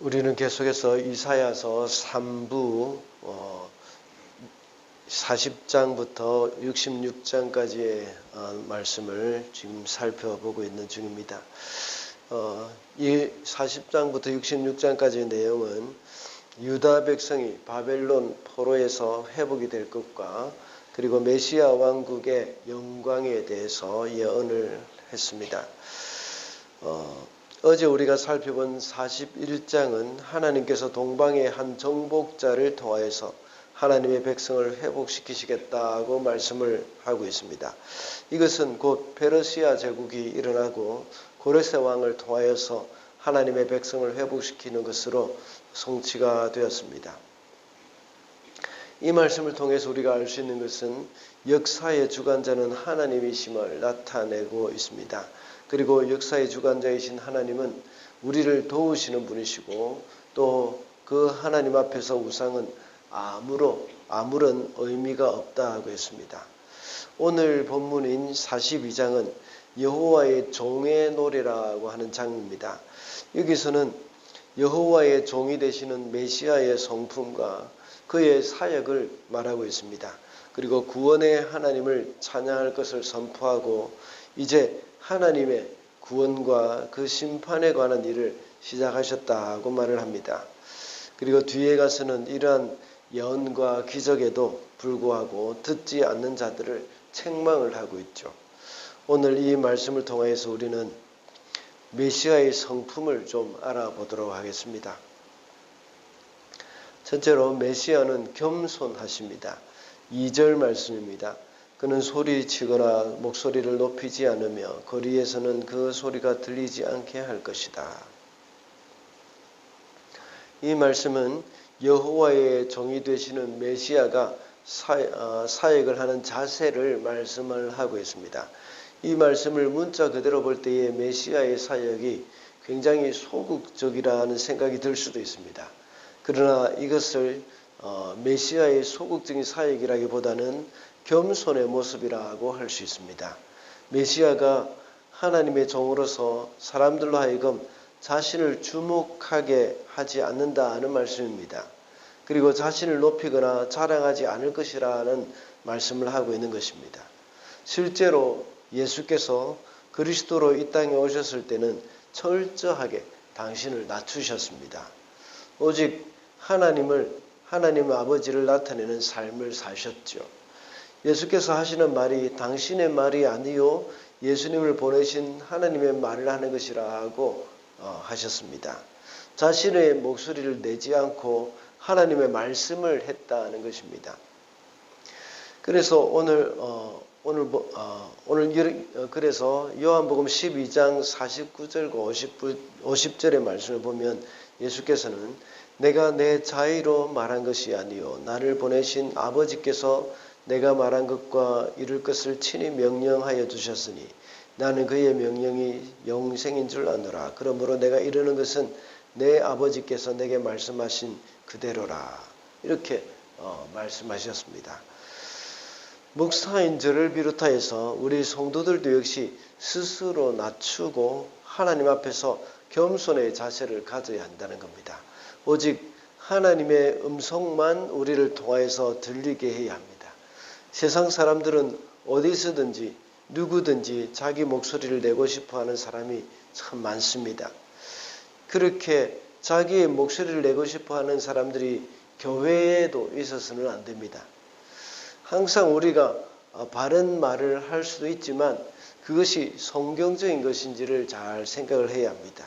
우리는 계속해서 이사야서 3부 40장부터 66장까지의 말씀을 지금 살펴보고 있는 중입니다. 이 40장부터 66장까지의 내용은 유다 백성이 바벨론 포로에서 회복이 될 것과 그리고 메시아 왕국의 영광에 대해서 예언을 했습니다. 어제 우리가 살펴본 41장은 하나님께서 동방의 한 정복자를 통하여서 하나님의 백성을 회복시키시겠다고 말씀을 하고 있습니다. 이것은 곧 페르시아 제국이 일어나고 고레스 왕을 통하여서 하나님의 백성을 회복시키는 것으로 성취가 되었습니다. 이 말씀을 통해서 우리가 알 수 있는 것은 역사의 주관자는 하나님이심을 나타내고 있습니다. 그리고 역사의 주관자이신 하나님은 우리를 도우시는 분이시고 또 그 하나님 앞에서 우상은 아무런 의미가 없다고 했습니다. 오늘 본문인 42장은 여호와의 종의 노래라고 하는 장입니다. 여기서는 여호와의 종이 되시는 메시아의 성품과 그의 사역을 말하고 있습니다. 그리고 구원의 하나님을 찬양할 것을 선포하고 이제 하나님의 구원과 그 심판에 관한 일을 시작하셨다고 말을 합니다. 그리고 뒤에 가서는 이러한 예언과 기적에도 불구하고 듣지 않는 자들을 책망을 하고 있죠. 오늘 이 말씀을 통해서 우리는 메시아의 성품을 좀 알아보도록 하겠습니다. 첫째로 메시아는 겸손하십니다. 2절 말씀입니다. 그는 소리치거나 목소리를 높이지 않으며 거리에서는 그 소리가 들리지 않게 할 것이다. 이 말씀은 여호와의 종이 되시는 메시아가 사역을 하는 자세를 말씀을 하고 있습니다. 이 말씀을 문자 그대로 볼 때에 메시아의 사역이 굉장히 소극적이라는 생각이 들 수도 있습니다. 그러나 이것을 메시아의 소극적인 사역이라기보다는 겸손의 모습이라고 할 수 있습니다. 메시아가 하나님의 종으로서 사람들로 하여금 자신을 주목하게 하지 않는다는 말씀입니다. 그리고 자신을 높이거나 자랑하지 않을 것이라는 말씀을 하고 있는 것입니다. 실제로 예수께서 그리스도로 이 땅에 오셨을 때는 철저하게 당신을 낮추셨습니다. 오직 하나님 아버지를 나타내는 삶을 사셨죠. 예수께서 하시는 말이 당신의 말이 아니요 예수님을 보내신 하나님의 말을 하는 것이라고 하셨습니다. 자신의 목소리를 내지 않고 하나님의 말씀을 했다는 것입니다. 그래서 그래서 요한복음 12장 49절과 50절의 말씀을 보면 예수께서는 내가 내 자의로 말한 것이 아니요 나를 보내신 아버지께서 내가 말한 것과 이룰 것을 친히 명령하여 주셨으니 나는 그의 명령이 영생인 줄 아노라. 그러므로 내가 이르는 것은 내 아버지께서 내게 말씀하신 그대로라. 이렇게 말씀하셨습니다. 목사인 저를 비롯하여서 우리 성도들도 역시 스스로 낮추고 하나님 앞에서 겸손의 자세를 가져야 한다는 겁니다. 오직 하나님의 음성만 우리를 통하여서 들리게 해야 합니다. 세상 사람들은 어디서든지 누구든지 자기 목소리를 내고 싶어하는 사람이 참 많습니다. 그렇게 자기의 목소리를 내고 싶어하는 사람들이 교회에도 있어서는 안 됩니다. 항상 우리가 바른 말을 할 수도 있지만 그것이 성경적인 것인지를 잘 생각을 해야 합니다.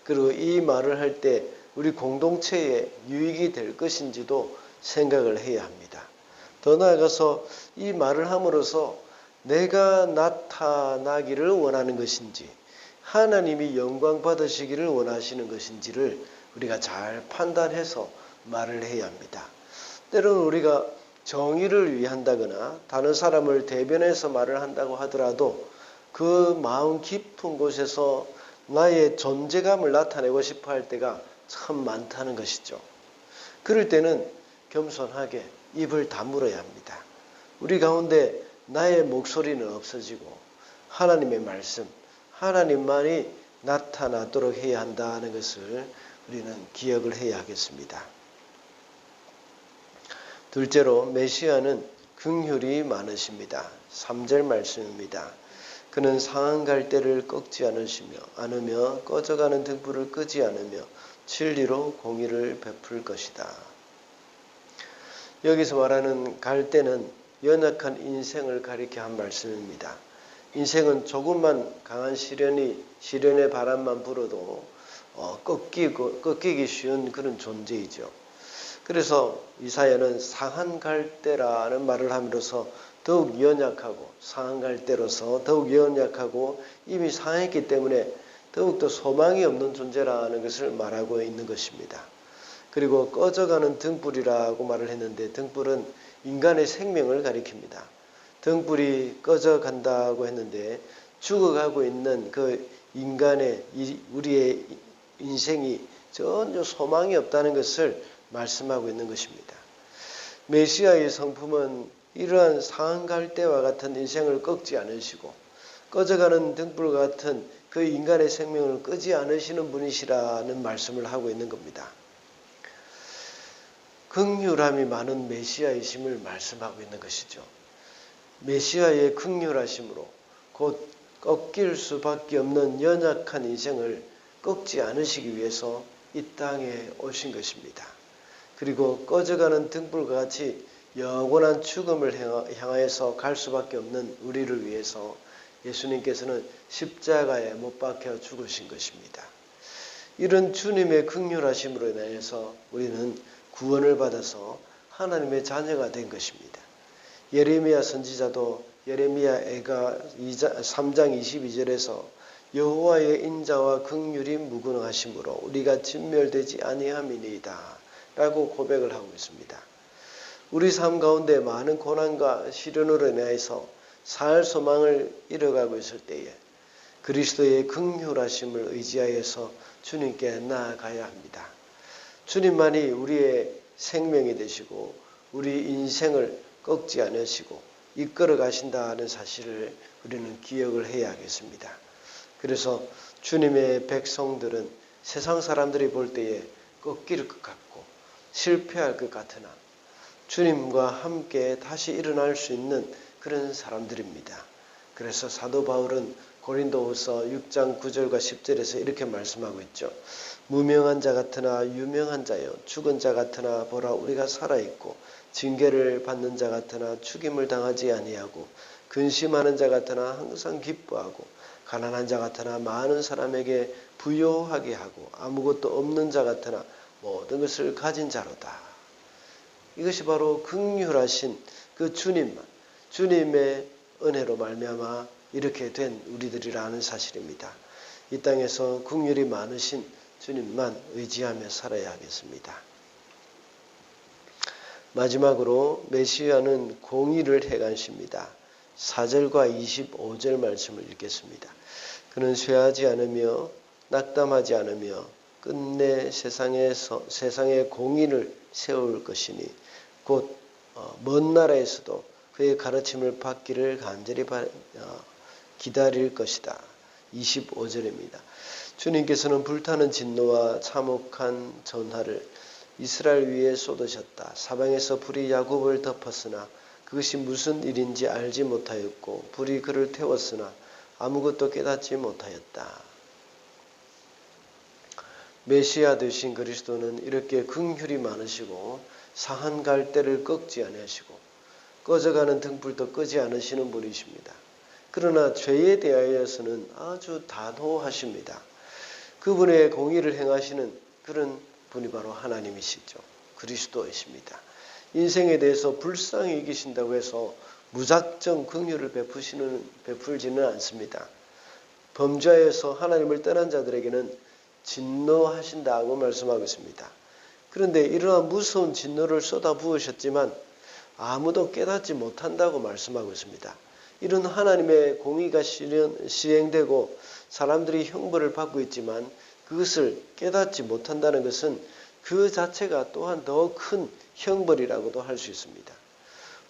그리고 이 말을 할 때 우리 공동체에 유익이 될 것인지도 생각을 해야 합니다. 더 나아가서 이 말을 함으로써 내가 나타나기를 원하는 것인지 하나님이 영광 받으시기를 원하시는 것인지를 우리가 잘 판단해서 말을 해야 합니다. 때로는 우리가 정의를 위한다거나 다른 사람을 대변해서 말을 한다고 하더라도 그 마음 깊은 곳에서 나의 존재감을 나타내고 싶어 할 때가 참 많다는 것이죠. 그럴 때는 겸손하게 입을 다물어야 합니다. 우리 가운데 나의 목소리는 없어지고 하나님의 말씀, 하나님만이 나타나도록 해야 한다는 것을 우리는 기억을 해야 하겠습니다. 둘째로 메시아는 긍휼이 많으십니다. 3절 말씀입니다. 그는 상한 갈대를 꺾지 않으며 꺼져가는 등불을 끄지 않으며 진리로 공의를 베풀 것이다. 여기서 말하는 갈대는 연약한 인생을 가리켜 한 말씀입니다. 인생은 조금만 강한 시련의 바람만 불어도 꺾이기 쉬운 그런 존재이죠. 그래서 이사야는 상한 갈대라는 말을 함으로써 더욱 연약하고 상한 갈대로서 더욱 연약하고 이미 상했기 때문에 더욱더 소망이 없는 존재라는 것을 말하고 있는 것입니다. 그리고 꺼져가는 등불이라고 말을 했는데 등불은 인간의 생명을 가리킵니다. 등불이 꺼져간다고 했는데 죽어가고 있는 그 인간의 우리의 인생이 전혀 소망이 없다는 것을 말씀하고 있는 것입니다. 메시아의 성품은 이러한 상한 갈대와 같은 인생을 꺾지 않으시고 꺼져가는 등불 같은 그 인간의 생명을 끄지 않으시는 분이시라는 말씀을 하고 있는 겁니다. 긍휼함이 많은 메시아이심을 말씀하고 있는 것이죠. 메시아의 긍휼하심으로 곧 꺾일 수밖에 없는 연약한 인생을 꺾지 않으시기 위해서 이 땅에 오신 것입니다. 그리고 꺼져가는 등불과 같이 영원한 죽음을 향하여서 갈 수밖에 없는 우리를 위해서 예수님께서는 십자가에 못 박혀 죽으신 것입니다. 이런 주님의 긍휼하심으로 인해서 우리는 구원을 받아서 하나님의 자녀가 된 것입니다. 예레미야 선지자도 예레미야가 3장 22절에서 여호와의 인자와 긍휼이 무궁하심으로 우리가 진멸되지 아니함이니이다 라고 고백을 하고 있습니다. 우리 삶 가운데 많은 고난과 시련으로 인해서 살 소망을 잃어가고 있을 때에 그리스도의 긍휼하심을 의지하여서 주님께 나아가야 합니다. 주님만이 우리의 생명이 되시고 우리 인생을 꺾지 않으시고 이끌어 가신다는 사실을 우리는 기억을 해야 하겠습니다. 그래서 주님의 백성들은 세상 사람들이 볼 때에 꺾일 것 같고 실패할 것 같으나 주님과 함께 다시 일어날 수 있는 그런 사람들입니다. 그래서 사도 바울은 고린도후서 6장 9절과 10절에서 이렇게 말씀하고 있죠. 무명한 자 같으나 유명한 자여 죽은 자 같으나 보라 우리가 살아있고 징계를 받는 자 같으나 죽임을 당하지 아니하고 근심하는 자 같으나 항상 기뻐하고 가난한 자 같으나 많은 사람에게 부요하게 하고 아무것도 없는 자 같으나 모든 것을 가진 자로다. 이것이 바로 긍휼하신 그 주님만, 주님의 은혜로 말미암아 이렇게 된 우리들이라는 사실입니다. 이 땅에서 긍휼이 많으신 주님만 의지하며 살아야 하겠습니다. 마지막으로 메시아는 공의를 행하십니다. 4절과 25절 말씀을 읽겠습니다. 그는 쇠하지 않으며 낙담하지 않으며 끝내 세상에 공의를 세울 것이니 곧 먼 나라에서도 그의 가르침을 받기를 간절히 기다릴 것이다. 25절입니다. 주님께서는 불타는 진노와 참혹한 전하를 이스라엘 위에 쏟으셨다. 사방에서 불이 야곱을 덮었으나 그것이 무슨 일인지 알지 못하였고 불이 그를 태웠으나 아무것도 깨닫지 못하였다. 메시아 되신 그리스도는 이렇게 긍휼이 많으시고 상한 갈대를 꺾지 아니하시고 꺼져가는 등불도 끄지 않으시는 분이십니다. 그러나 죄에 대하여서는 아주 단호하십니다. 그분의 공의를 행하시는 그런 분이 바로 하나님이시죠. 그리스도이십니다. 인생에 대해서 불쌍히 여기신다고 해서 무작정 긍휼을 베풀지는 않습니다. 범죄에서 하나님을 떠난 자들에게는 진노하신다고 말씀하고 있습니다. 그런데 이러한 무서운 진노를 쏟아부으셨지만 아무도 깨닫지 못한다고 말씀하고 있습니다. 이런 하나님의 공의가 시행되고 사람들이 형벌을 받고 있지만 그것을 깨닫지 못한다는 것은 그 자체가 또한 더 큰 형벌이라고도 할 수 있습니다.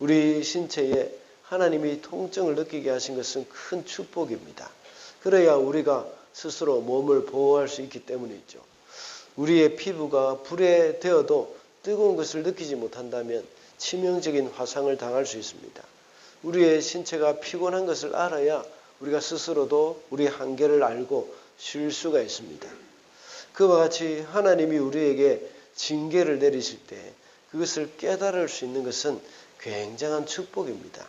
우리 신체에 하나님이 통증을 느끼게 하신 것은 큰 축복입니다. 그래야 우리가 스스로 몸을 보호할 수 있기 때문이죠. 우리의 피부가 불에 데어도 뜨거운 것을 느끼지 못한다면 치명적인 화상을 당할 수 있습니다. 우리의 신체가 피곤한 것을 알아야 우리가 스스로도 우리의 한계를 알고 쉴 수가 있습니다. 그와 같이 하나님이 우리에게 징계를 내리실 때 그것을 깨달을 수 있는 것은 굉장한 축복입니다.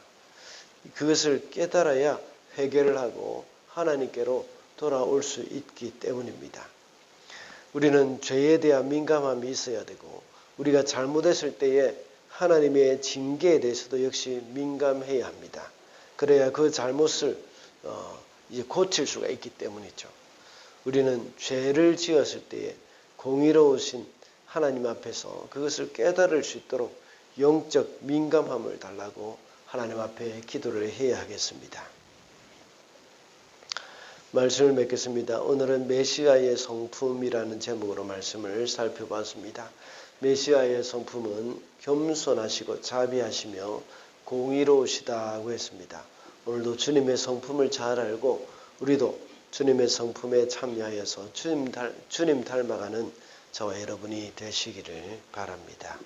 그것을 깨달아야 회개를 하고 하나님께로 돌아올 수 있기 때문입니다. 우리는 죄에 대한 민감함이 있어야 되고 우리가 잘못했을 때에 하나님의 징계에 대해서도 역시 민감해야 합니다. 그래야 그 잘못을 이제 고칠 수가 있기 때문이죠. 우리는 죄를 지었을 때에 공의로우신 하나님 앞에서 그것을 깨달을 수 있도록 영적 민감함을 달라고 하나님 앞에 기도를 해야 하겠습니다. 말씀을 맺겠습니다. 오늘은 메시아의 성품이라는 제목으로 말씀을 살펴봤습니다. 메시아의 성품은 겸손하시고 자비하시며 공의로우시다고 했습니다. 오늘도 주님의 성품을 잘 알고 우리도 주님의 성품에 참여하여서 주님 닮아가는 저와 여러분이 되시기를 바랍니다.